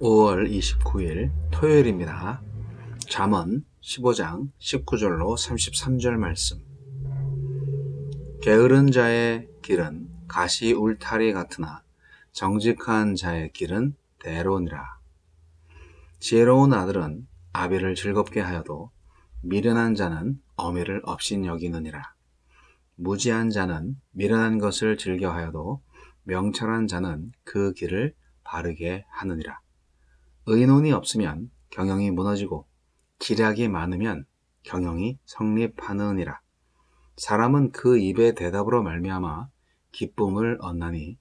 5월 29일 토요일입니다. 잠언 15장 19절로 33절 말씀. 게으른 자의 길은 가시 울타리 같으나 정직한 자의 길은 대로니라. 지혜로운 아들은 아비를 즐겁게 하여도 미련한 자는 어미를 업신여기느니라. 무지한 자는 미련한 것을 즐겨하여도 명철한 자는 그 길을 바르게 하느니라. 의논이 없으면 경영이 무너지고 기략이 많으면 경영이 성립하느니라. 사람은 그 입의 대답으로 말미암아 기쁨을 얻나니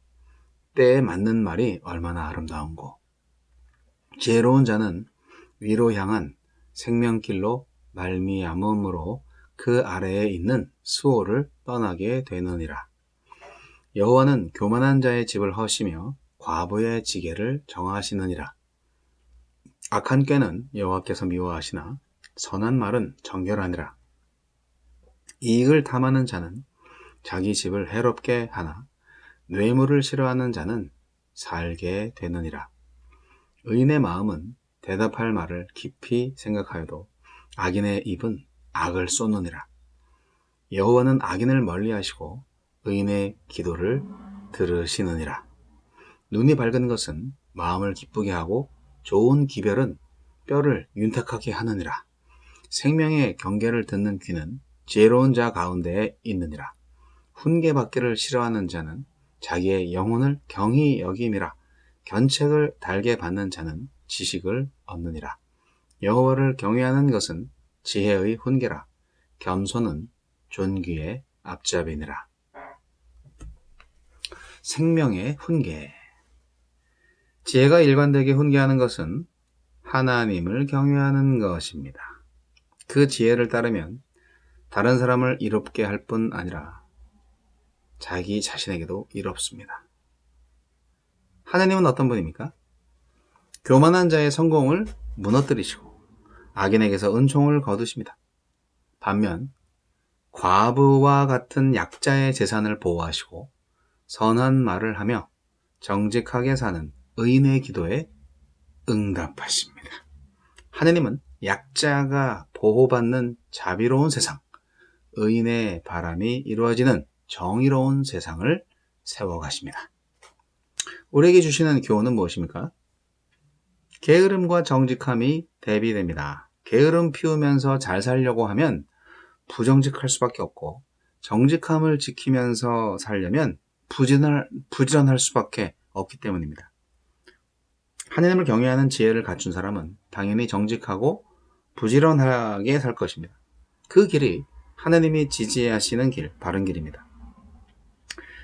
때에 맞는 말이 얼마나 아름다운고. 지혜로운 자는 위로 향한 생명길로 말미암음으로 그 아래에 있는 수호를 떠나게 되느니라. 여호와는 교만한 자의 집을 허시며 과부의 지게를 정하시느니라. 악한 꾀는 여호와께서 미워하시나 선한 말은 정결하니라. 이익을 탐하는 자는 자기 집을 해롭게 하나 뇌물을 싫어하는 자는 살게 되느니라. 의인의 마음은 대답할 말을 깊이 생각하여도 악인의 입은 악을 쏟느니라. 여호와는 악인을 멀리하시고 의인의 기도를 들으시느니라. 눈이 밝은 것은 마음을 기쁘게 하고 좋은 기별은 뼈를 윤탁하게 하느니라. 생명의 경계를 듣는 귀는 지혜로운 자 가운데에 있느니라. 훈계받기를 싫어하는 자는 자기의 영혼을 경히 여김이라. 견책을 달게 받는 자는 지식을 얻느니라. 여호와를 경외하는 것은 지혜의 훈계라. 겸손은 존귀의 앞잡이니라. 생명의 훈계. 지혜가 일관되게 훈계하는 것은 하나님을 경외하는 것입니다. 그 지혜를 따르면 다른 사람을 이롭게 할 뿐 아니라 자기 자신에게도 이롭습니다. 하나님은 어떤 분입니까? 교만한 자의 성공을 무너뜨리시고 악인에게서 은총을 거두십니다. 반면 과부와 같은 약자의 재산을 보호하시고 선한 말을 하며 정직하게 사는 의인의 기도에 응답하십니다. 하느님은 약자가 보호받는 자비로운 세상, 의인의 바람이 이루어지는 정의로운 세상을 세워가십니다. 우리에게 주시는 교훈은 무엇입니까? 게으름과 정직함이 대비됩니다. 게으름 피우면서 잘 살려고 하면 부정직할 수밖에 없고, 정직함을 지키면서 살려면 부지런할 수밖에 없기 때문입니다. 하나님을 경외하는 지혜를 갖춘 사람은 당연히 정직하고 부지런하게 살 것입니다. 그 길이 하나님이 지지하시는 길, 바른 길입니다.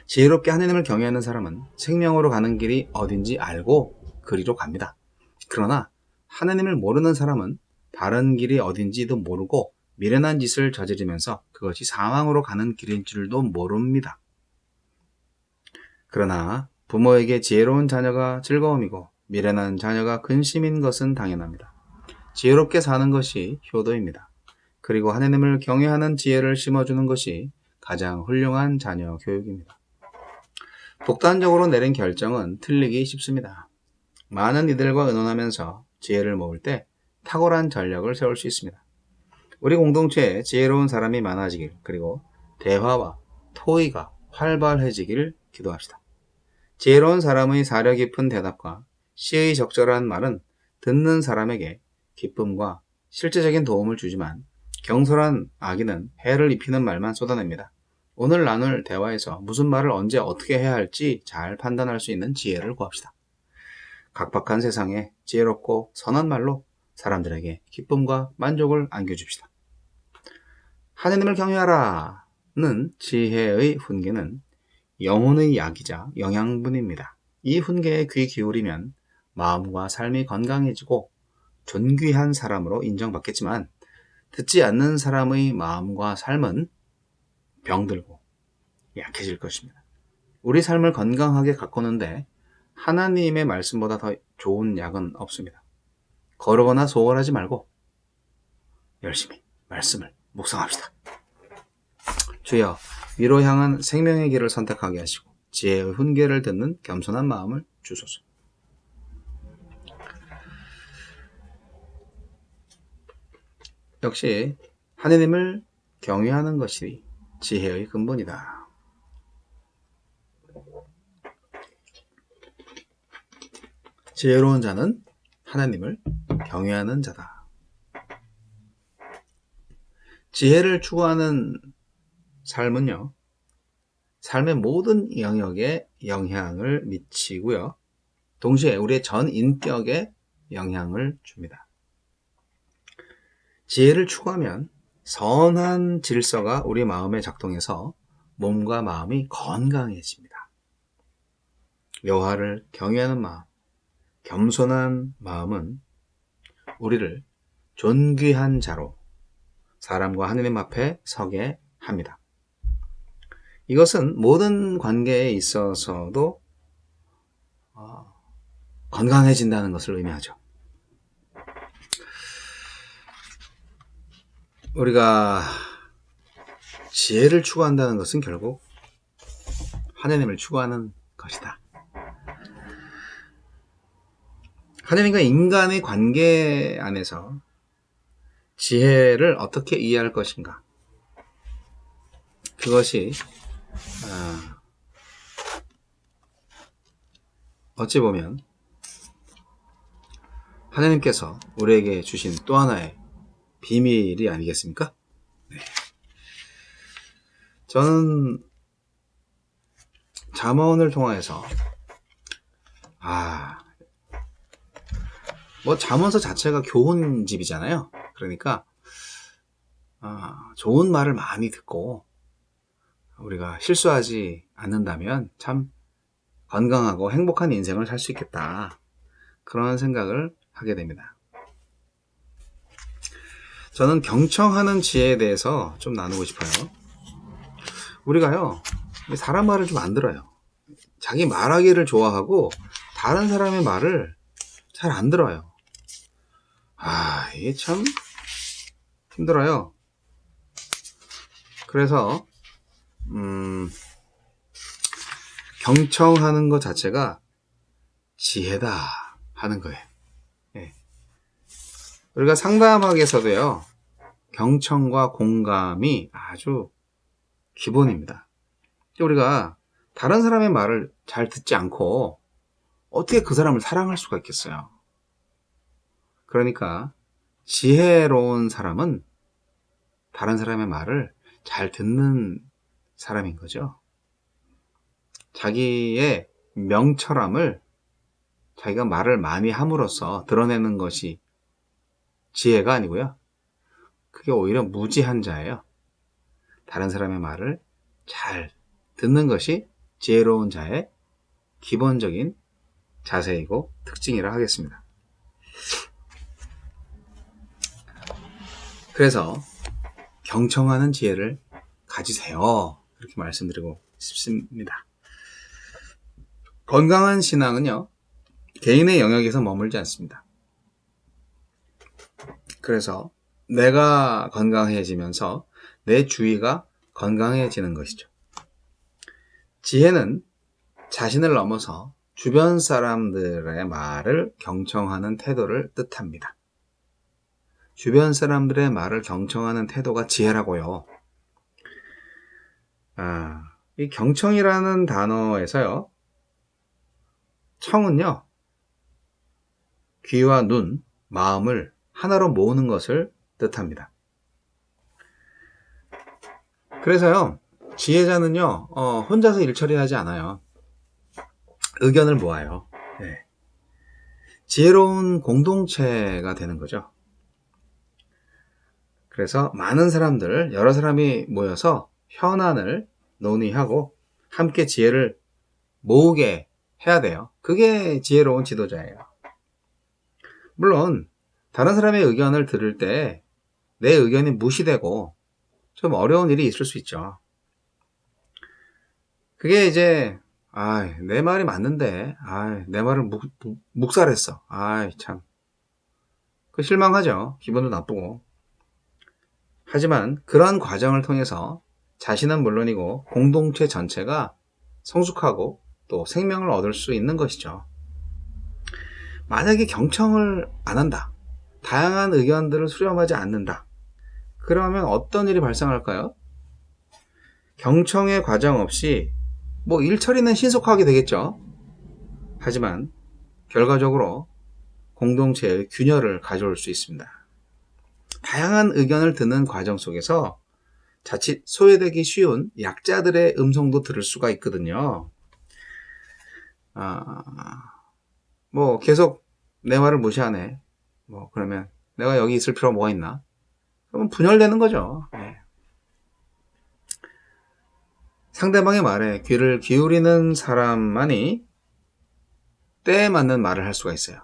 지혜롭게 하나님을 경외하는 사람은 생명으로 가는 길이 어딘지 알고 그리로 갑니다. 그러나 하나님을 모르는 사람은 바른 길이 어딘지도 모르고 미련한 짓을 저지르면서 그것이 사망으로 가는 길인 줄도 모릅니다. 그러나 부모에게 지혜로운 자녀가 즐거움이고 미련한 자녀가 근심인 것은 당연합니다. 지혜롭게 사는 것이 효도입니다. 그리고 하나님을 경외하는 지혜를 심어주는 것이 가장 훌륭한 자녀 교육입니다. 독단적으로 내린 결정은 틀리기 쉽습니다. 많은 이들과 의논하면서 지혜를 모을 때 탁월한 전략을 세울 수 있습니다. 우리 공동체에 지혜로운 사람이 많아지길, 그리고 대화와 토의가 활발해지길 기도합시다. 지혜로운 사람의 사려 깊은 대답과 시의 적절한 말은 듣는 사람에게 기쁨과 실제적인 도움을 주지만 경솔한 악인은 해를 입히는 말만 쏟아냅니다. 오늘 나눌 대화에서 무슨 말을 언제 어떻게 해야 할지 잘 판단할 수 있는 지혜를 구합시다. 각박한 세상에 지혜롭고 선한 말로 사람들에게 기쁨과 만족을 안겨줍시다. 하나님을 경외하라는 지혜의 훈계는 영혼의 약이자 영양분입니다. 이 훈계에 귀 기울이면 마음과 삶이 건강해지고 존귀한 사람으로 인정받겠지만 듣지 않는 사람의 마음과 삶은 병들고 약해질 것입니다. 우리 삶을 건강하게 가꾸는데 하나님의 말씀보다 더 좋은 약은 없습니다. 거르거나 소홀하지 말고 열심히 말씀을 묵상합시다. 주여, 위로 향한 생명의 길을 선택하게 하시고 지혜의 훈계를 듣는 겸손한 마음을 주소서. 역시 하느님을 경외하는 것이 지혜의 근본이다. 지혜로운 자는 하나님을 경외하는 자다. 지혜를 추구하는 삶은요, 삶의 모든 영역에 영향을 미치고요, 동시에 우리의 전 인격에 영향을 줍니다. 지혜를 추구하면 선한 질서가 우리 마음에 작동해서 몸과 마음이 건강해집니다. 여호와를 경외하는 마음, 겸손한 마음은 우리를 존귀한 자로 사람과 하느님 앞에 서게 합니다. 이것은 모든 관계에 있어서도 건강해진다는 것을 의미하죠. 우리가 지혜를 추구한다는 것은 결국 하느님을 추구하는 것이다. 하느님과 인간의 관계 안에서 지혜를 어떻게 이해할 것인가? 그것이 어찌 보면 하느님께서 우리에게 주신 또 하나의 비밀이 아니겠습니까? 네. 저는 잠언을 통해서 잠언서 자체가 교훈집이잖아요. 그러니까 좋은 말을 많이 듣고 우리가 실수하지 않는다면 참 건강하고 행복한 인생을 살 수 있겠다, 그런 생각을 하게 됩니다. 저는 경청하는 지혜에 대해서 좀 나누고 싶어요. 우리가요, 사람 말을 좀 안 들어요. 자기 말하기를 좋아하고 다른 사람의 말을 잘 안 들어요. 이게 참 힘들어요. 그래서 경청하는 것 자체가 지혜다 하는 거예요. 예. 우리가 상담학에서도요, 경청과 공감이 아주 기본입니다. 우리가 다른 사람의 말을 잘 듣지 않고 어떻게 그 사람을 사랑할 수가 있겠어요? 그러니까 지혜로운 사람은 다른 사람의 말을 잘 듣는 사람인 거죠. 자기의 명철함을 자기가 말을 많이 함으로써 드러내는 것이 지혜가 아니고요, 그게 오히려 무지한 자예요. 다른 사람의 말을 잘 듣는 것이 지혜로운 자의 기본적인 자세이고 특징이라 하겠습니다. 그래서 경청하는 지혜를 가지세요, 이렇게 말씀드리고 싶습니다. 건강한 신앙은요, 개인의 영역에서 머물지 않습니다. 그래서 내가 건강해지면서 내 주위가 건강해지는 것이죠. 지혜는 자신을 넘어서 주변 사람들의 말을 경청하는 태도를 뜻합니다. 주변 사람들의 말을 경청하는 태도가 지혜라고요. 이 경청이라는 단어에서요, 청은요, 귀와 눈, 마음을 하나로 모으는 것을 뜻합니다. 그래서요, 지혜자는요, 혼자서 일 처리하지 않아요. 의견을 모아요. 네. 지혜로운 공동체가 되는 거죠. 그래서 많은 사람들, 여러 사람이 모여서 현안을 논의하고 함께 지혜를 모으게 해야 돼요. 그게 지혜로운 지도자예요. 물론 다른 사람의 의견을 들을 때 내 의견이 무시되고 좀 어려운 일이 있을 수 있죠. 그게 이제 내 말이 맞는데 내 말을 묵살했어. 참, 그 실망하죠. 기분도 나쁘고. 하지만 그러한 과정을 통해서 자신은 물론이고 공동체 전체가 성숙하고 또 생명을 얻을 수 있는 것이죠. 만약에 경청을 안 한다, 다양한 의견들을 수렴하지 않는다, 그러면 어떤 일이 발생할까요? 경청의 과정 없이 뭐 일 처리는 신속하게 되겠죠. 하지만 결과적으로 공동체의 균열을 가져올 수 있습니다. 다양한 의견을 듣는 과정 속에서 자칫 소외되기 쉬운 약자들의 음성도 들을 수가 있거든요. 뭐 계속 내 말을 무시하네. 뭐 그러면 내가 여기 있을 필요가 뭐가 있나? 그러면 분열되는 거죠. 네. 상대방의 말에 귀를 기울이는 사람만이 때에 맞는 말을 할 수가 있어요.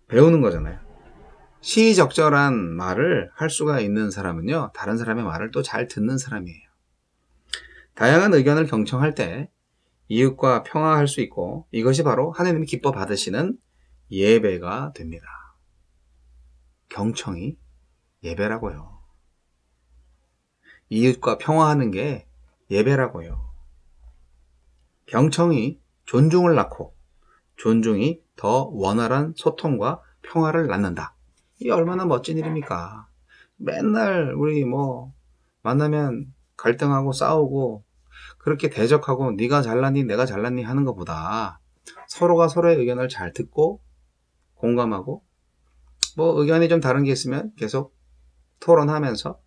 배우는 거잖아요. 시의적절한 말을 할 수가 있는 사람은요, 다른 사람의 말을 또 잘 듣는 사람이에요. 다양한 의견을 경청할 때 이웃과 평화할 수 있고, 이것이 바로 하나님이 기뻐 받으시는 예배가 됩니다. 경청이 예배라고요. 이웃과 평화하는 게 예배라고요. 경청이 존중을 낳고, 존중이 더 원활한 소통과 평화를 낳는다. 이게 얼마나 멋진 일입니까? 맨날 우리 뭐 만나면 갈등하고 싸우고 그렇게 대적하고 네가 잘났니 내가 잘났니 하는 것보다 서로가 서로의 의견을 잘 듣고 공감하고 뭐 의견이 좀 다른 게 있으면 계속 토론하면서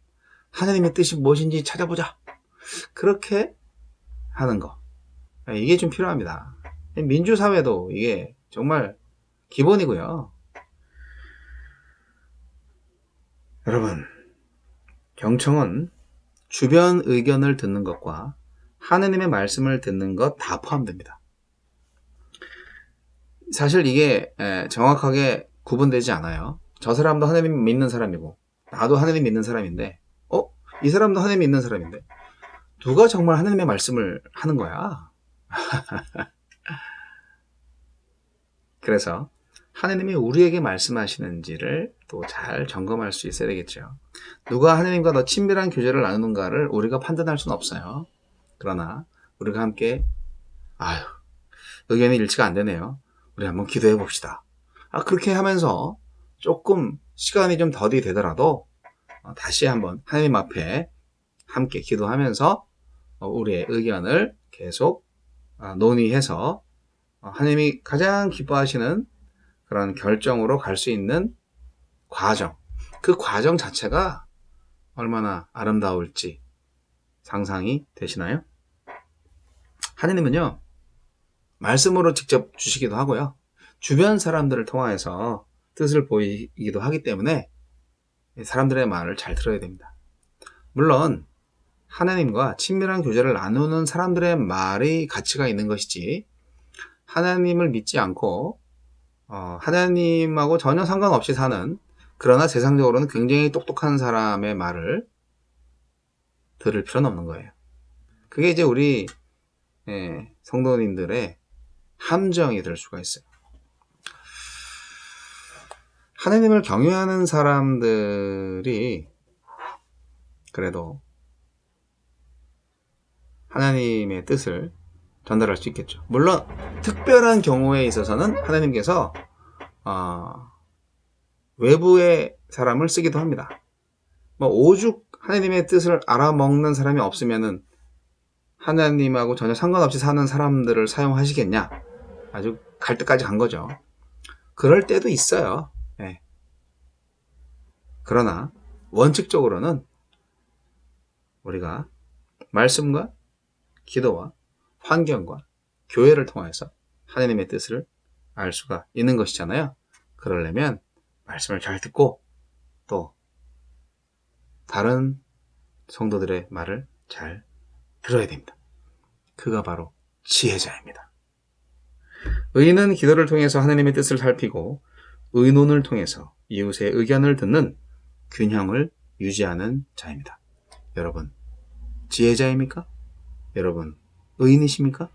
하나님의 뜻이 무엇인지 찾아보자. 그렇게 하는 거. 이게 좀 필요합니다. 민주사회도 이게 정말 기본이고요. 여러분, 경청은 주변 의견을 듣는 것과 하느님의 말씀을 듣는 것 다 포함됩니다. 사실 이게 정확하게 구분되지 않아요. 저 사람도 하느님 믿는 사람이고 나도 하느님 믿는 사람인데 이 사람도 하느님 믿는 사람인데 누가 정말 하느님의 말씀을 하는 거야? 그래서 하느님이 우리에게 말씀하시는지를 또 잘 점검할 수 있어야 되겠죠. 누가 하느님과 더 친밀한 교제를 나누는가를 우리가 판단할 수는 없어요. 그러나 우리가 함께 의견이 일치가 안 되네요. 우리 한번 기도해 봅시다. 그렇게 하면서 조금 시간이 좀 더디 되더라도 다시 한번 하느님 앞에 함께 기도하면서 우리의 의견을 계속 논의해서 하느님이 가장 기뻐하시는 그런 결정으로 갈 수 있는 과정, 그 과정 자체가 얼마나 아름다울지 상상이 되시나요? 하느님은요, 말씀으로 직접 주시기도 하고요, 주변 사람들을 통해서 뜻을 보이기도 하기 때문에 사람들의 말을 잘 들어야 됩니다. 물론 하나님과 친밀한 교제를 나누는 사람들의 말이 가치가 있는 것이지, 하나님을 믿지 않고 하나님하고 전혀 상관없이 사는, 그러나 세상적으로는 굉장히 똑똑한 사람의 말을 들을 필요는 없는 거예요. 그게 이제 우리 성도님들의 함정이 될 수가 있어요. 하나님을 경외하는 사람들이 그래도 하나님의 뜻을 전달할 수 있겠죠. 물론 특별한 경우에 있어서는 하나님께서 외부의 사람을 쓰기도 합니다. 뭐 오죽 하나님의 뜻을 알아먹는 사람이 없으면은 하나님하고 전혀 상관없이 사는 사람들을 사용하시겠냐? 아주 갈 때까지 간 거죠. 그럴 때도 있어요. 네. 그러나 원칙적으로는 우리가 말씀과 기도와 환경과 교회를 통해서 하나님의 뜻을 알 수가 있는 것이잖아요. 그러려면 말씀을 잘 듣고 또 다른 성도들의 말을 잘 들어야 됩니다. 그가 바로 지혜자입니다. 의인은 기도를 통해서 하나님의 뜻을 살피고 의논을 통해서 이웃의 의견을 듣는 균형을 유지하는 자입니다. 여러분, 지혜자입니까? 여러분, 의인이십니까?